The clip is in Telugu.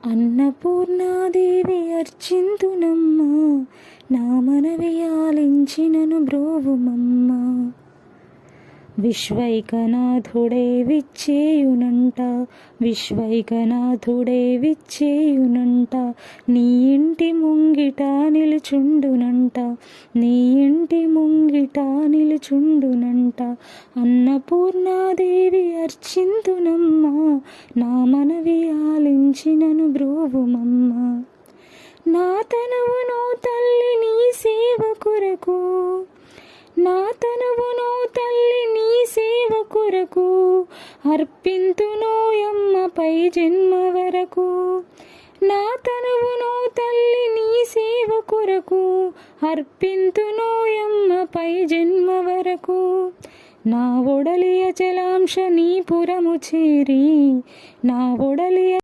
అన్నపూర్ణాదేవి అర్చింతునమ్మ, నా మనవి ఆలించినను బ్రోవుమమ్మ. విశ్వైకనాథుడే విచ్చేయునంట, విశ్వైకనాథుడే విచ్చేయునంట. నీ ఇంటి ముంగిట నిలుచుండునంట, నీ ఇంటి ముంగిట నిలుచుండునంట. అన్నపూర్ణాదేవి అర్చింతునమ్మ, నా మనవి ఆలించినను బ్రోవుమమ్మ. నా తనువును తల్లి నీ సేవ కొరకు, నా తనువును తల్లి నీ సేవ కొరకు అర్పింతునోయమ్మ పై జన్మ వరకు. నా తనువును తల్లి నీ సేవ కొరకు అర్పింతునోయమ్మ పై జన్మ వరకు. నా ఒడలియ జలాంశ నీ పురము చేరి, నా ఒడలియ